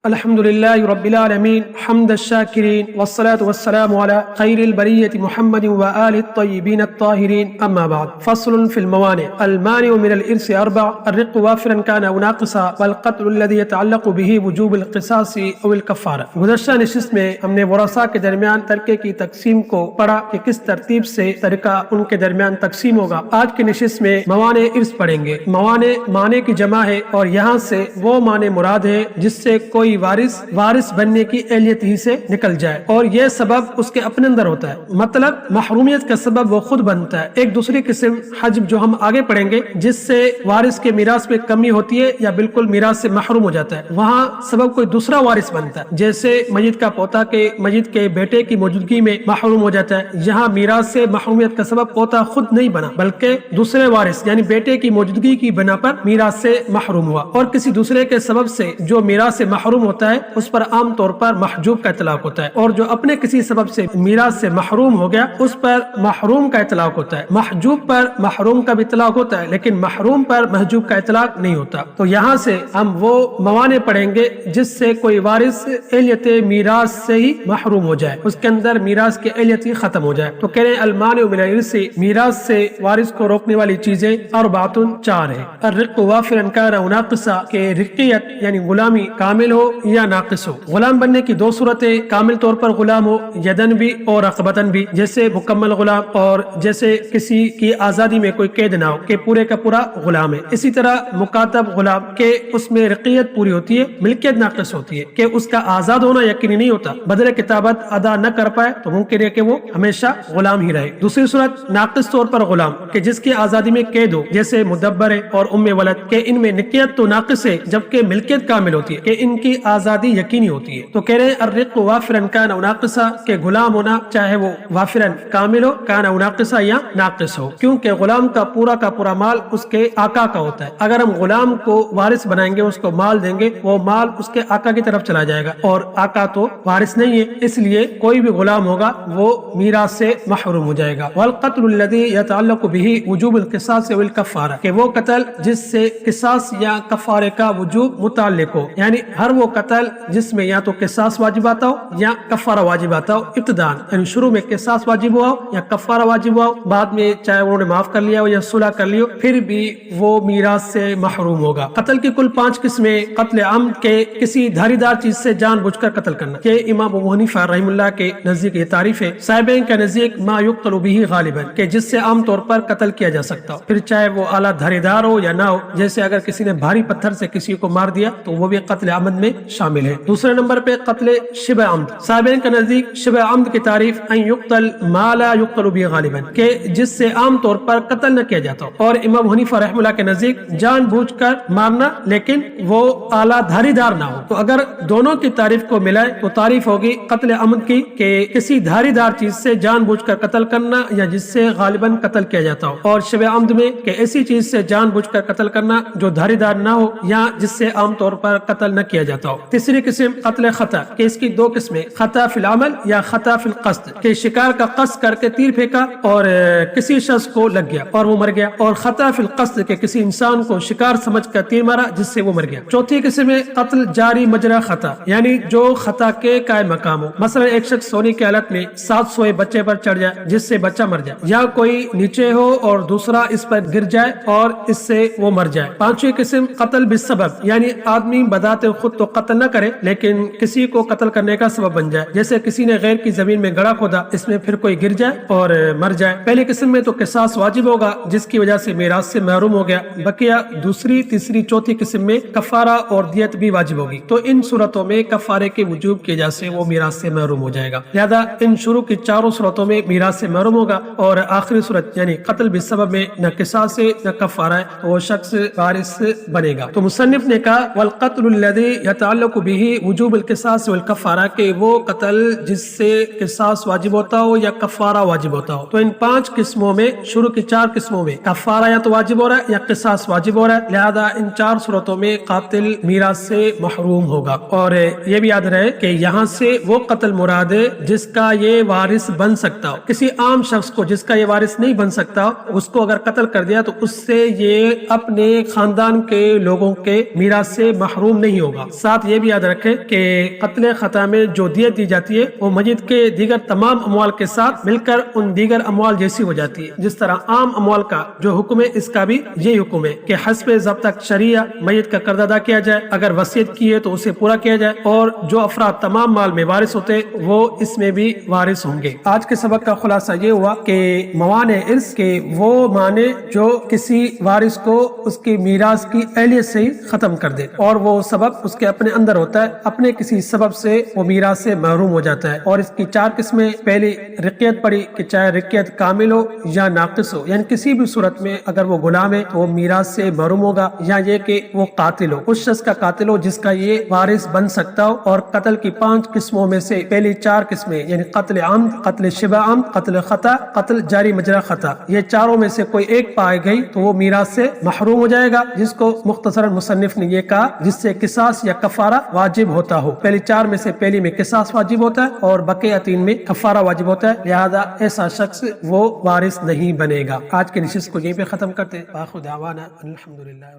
الحمد للہ رب العالمین حمد الشاکرین والصلاة والسلام على خیر البریۃ محمد وآل الطیبین الطاہرین اما بعد فصل فی الموانع المانع من الارث اربع الرق وافرا كان او ناقصا والقتل الذي يتعلق به وجوب القصاص او الکفارہ۔ گزشتہ نشست میں ہم نے ورثاء کے درمیان ترکے کی تقسیم کو پڑھا کہ کس ترتیب سے ترکہ ان کے درمیان تقسیم ہوگا۔ آج کی نشست میں موانع ارث پڑھیں گے۔ موانع معنی کی جمع ہے اور یہاں سے وہ معنی مراد ہے جس سے کوئی وارث بننے کی اہلیت ہی سے نکل جائے اور یہ سبب اس کے اپنے اندر ہوتا ہے، مطلب محرومیت کا سبب وہ خود بنتا ہے۔ ایک دوسری قسم حجب جو ہم آگے پڑھیں گے جس سے وارث کے میراث میں کمی ہوتی ہے یا بالکل میراث سے محروم ہو جاتا ہے، وہاں سبب کوئی دوسرا وارث بنتا ہے، جیسے میت کا پوتا کے میت کے بیٹے کی موجودگی میں محروم ہو جاتا ہے۔ یہاں میراث سے محرومیت کا سبب پوتا خود نہیں بنا بلکہ دوسرے وارث یعنی بیٹے کی موجودگی کی بنا پر میراث سے محروم ہوا، اور کسی دوسرے کے سبب سے جو میراث سے محروم ہوتا ہے اس پر عام طور پر محجوب کا اطلاق ہوتا ہے، اور جو اپنے کسی سبب سے میراث سے محروم ہو گیا اس پر محروم کا اطلاق ہوتا ہے۔ محجوب پر محروم کا بھی اطلاق ہوتا ہے لیکن محروم پر محجوب کا اطلاق نہیں ہوتا۔ تو یہاں سے ہم وہ موانع پڑھیں گے جس سے کوئی وارث اہلیت میراث سے ہی محروم ہو جائے، اس کے اندر میراث کی اہلیت ہی ختم ہو جائے۔ تو کہہ رہے ہیں المانع من الارث، میراث سے وارث کو روکنے والی چیزیں اربعۃ، چار ہیں۔ الرق وافرا كان او ناقصا، کہ رقیت یعنی غلامی کامل ہو یا ناقص ہو۔ غلام بننے کی دو صورتیں، کامل طور پر غلام ہو یدن بھی اور رقبتن بھی، جیسے مکمل غلام اور جیسے کسی کی آزادی میں کوئی قید نہ ہو کہ پورے کا پورا غلام ہے۔ اسی طرح مکاتب غلام کہ اس میں رقیت پوری ہوتی ہے، ملکیت ناقص ہوتی ہے کہ اس کا آزاد ہونا یقینی نہیں ہوتا، بدل کتابت ادا نہ کر پائے تو ممکن ہے کہ وہ ہمیشہ غلام ہی رہے۔ دوسری صورت ناقص طور پر غلام کہ جس کی آزادی میں قید ہو، جیسے مدبر ہے اور ام ولد کہ ان میں نکیت تو ناقص ہے جبکہ ملکیت کامل ہوتی ہے کہ ان کی آزادی یقینی ہوتی ہے۔ تو کہہ رہے ہیں الرق وافرا كان او ناقصا، کہ غلام ہونا چاہے وہ وافرا کامل ہو، كان او ناقصا یا ناقص ہو، کیونکہ غلام کا پورا مال اس کے آقا کا ہوتا ہے۔ اگر ہم غلام کو وارث بنائیں گے، اس کو مال دیں گے، وہ مال اس کے آقا کی طرف چلا جائے گا اور آقا تو وارث نہیں ہے، اس لیے کوئی بھی غلام ہوگا وہ میراث سے محروم ہو جائے گا۔ والقتل الذي يتعلق به وجوب القصاص والکفارہ، کہ وہ قتل جس سے قصاص یا کفارے کا وجوب متعلق ہو، یعنی ہر وہ قتل جس میں یا تو قصاص واجب آتا ہو یا کفارہ واجب آتا ہو ابتداءً، یعنی شروع میں قصاص واجب ہوا ہو یا کفارہ واجب ہوا ہو، بعد میں چاہے انہوں نے معاف کر لیا ہو یا صلح کر لی ہو، پھر بھی وہ میراث سے محروم ہوگا۔ قتل کی کل 5 قسمیں: قتل عمد کے کسی دھاری دار چیز سے جان بوجھ کر قتل کرنا، کہ امام ابو حنیفہ رحمہ اللہ کے نزدیک یہ تعریف ہے، صاحبین کے نزدیک ما یقتل به غالبا، کہ جس سے عام طور پر قتل کیا جا سکتا ہو، پھر چاہے وہ اعلیٰ دھاری دار ہو یا نہ ہو، جیسے اگر کسی نے بھاری پتھر سے کسی کو مار دیا تو وہ بھی قتل عمد میں شامل ہے۔ دوسرے نمبر پہ قتل شبہ عمد، صاحبین کے نزدیک شبہ عمد کی تعریف ان یقتل ما لا یقتل به غالبا، کہ جس سے عام طور پر قتل نہ کیا جاتا ہو، اور امام حنیفہ رحمہ اللہ کے نزدیک جان بوجھ کر مارنا لیکن وہ اعلیٰ دھاری دار نہ ہو۔ تو اگر دونوں کی تعریف کو ملائے تو تعریف ہوگی قتل عمد کی کہ کسی دھاری دار چیز سے جان بوجھ کر قتل کرنا یا جس سے غالباً قتل کیا جاتا ہو، اور شبہ عمد میں کہ ایسی چیز سے جان بوجھ کر قتل کرنا جو دھاری دار نہ ہو یا جس سے عام طور پر قتل نہ کیا جاتا ہو۔ تیسری قسم قتل خطا، کہ اس کی 2 قسمیں: خطا فی العمل یا خطا فی القصد، کہ شکار کا قصد کر کے تیر پھینکا اور کسی شخص کو لگ گیا اور وہ مر گیا، اور خطا فی القصد کہ کسی انسان کو شکار سمجھ کر تیر مارا جس سے وہ مر گیا۔ چوتھی قسم ہے قتل جاری مجرا خطا، یعنی جو خطا کے قائم مقام ہو، مثلا ایک شخص سونے کی حالت میں 7 سوئے بچے پر چڑھ جائے جس سے بچہ مر جائے، یا کوئی نیچے ہو اور دوسرا اس پر گر جائے اور اس سے وہ مر جائے۔ پانچویں قسم قتل بالسبب، یعنی آدمی بذات خود تو قتل نہ کرے لیکن کسی کو قتل کرنے کا سبب بن جائے، جیسے کسی نے غیر کی زمین میں گڑھا کھودا، اس میں پھر کوئی گر جائے اور مر جائے۔ پہلی قسم میں تو قصاص واجب ہوگا جس کی وجہ سے میراث سے محروم ہو گیا، بقیہ دوسری، تیسری، چوتھی قسم میں کفارہ اور دیت بھی واجب ہوگی، تو ان صورتوں میں کفارے کے وجوب کی وجہ سے وہ میراث سے محروم ہو جائے گا۔ لہذا ان شروع کی 4 صورتوں میں میراث سے محروم ہوگا، اور آخری صورت یعنی قتل بالسبب میں نہ قصاص ہے نہ کفارہ ہے، تو وہ شخص وارث بنے گا۔ تو مصنف نے کہا والقتل الذي يتعلق به وجوب القصاص والکفارہ، کہ وہ قتل جس سے قصاص واجب ہوتا ہو یا کفارہ واجب ہوتا ہو۔ تو ان 5 قسموں میں، شروع کی 4 قسموں میں کفارہ یا تو واجب ہو رہا ہے یا قصاص واجب ہو رہا ہے، لہذا ان 4 صورتوں میں قاتل میراث سے محروم ہوگا۔ اور یہ بھی یاد رہے کہ یہاں سے وہ قتل مراد ہے جس کا یہ وارث بن سکتا ہو، کسی عام شخص کو جس کا یہ وارث نہیں بن سکتا اس کو اگر قتل کر دیا تو اس سے یہ اپنے خاندان کے لوگوں کے میراث سے محروم نہیں ہوگا، ساتھ ساتھ یہ بھی یاد رکھے کہ قتل خطا میں جو دیت دی جاتی ہے وہ میت کے دیگر تمام اموال کے ساتھ مل کر ان دیگر اموال جیسی ہو جاتی ہے۔ جس طرح عام اموال کا جو حکم ہے اس کا بھی یہ حکم ہے کہ حسب ضابطہ شریعہ میت کا قرض ادا کیا جائے، اگر وصیت کی ہے تو اسے پورا کیا جائے، اور جو افراد تمام مال میں وارث ہوتے وہ اس میں بھی وارث ہوں گے۔ آج کے سبق کا خلاصہ یہ ہوا کہ موانع ارث کے وہ معنی جو کسی وارث کو اس کی میراث کی اہلیت سے ہی ختم کر دے، اور وہ سبب اس کے اپنے اندر ہوتا ہے، اپنے کسی سبب سے وہ میراث سے محروم ہو جاتا ہے۔ اور اس کی 4 قسمیں، پہلی رقیت پڑی کہ چاہے رقیت کامل ہو یا ناقص ہو، یعنی کسی بھی صورت میں اگر وہ غلام ہے تو وہ میراث سے محروم ہوگا، یا یہ کہ وہ قاتل ہو، اس شخص کا قاتل ہو جس کا یہ وارث بن سکتا ہو۔ اور قتل کی 5 قسموں میں سے پہلی 4 قسمیں یعنی قتل عمد، قتل شبہ عمد، قتل خطا، قتل جاری مجرا خطا، یہ چاروں میں سے کوئی ایک پائے گئی تو وہ میراث سے محروم ہو جائے گا، جس کو مختصراً مصنف نے یہ کہا جس سے قصاص یا کفارہ واجب ہوتا ہو۔ پہلی 4 میں سے پہلی میں قصاص واجب ہوتا ہے اور بقیہ 3 میں کفارہ واجب ہوتا ہے، لہذا ایسا شخص وہ وارث نہیں بنے گا۔ آج کے نشست کو یہیں پہ ختم کرتے ہیں۔ آخر دعوانا الحمدللہ۔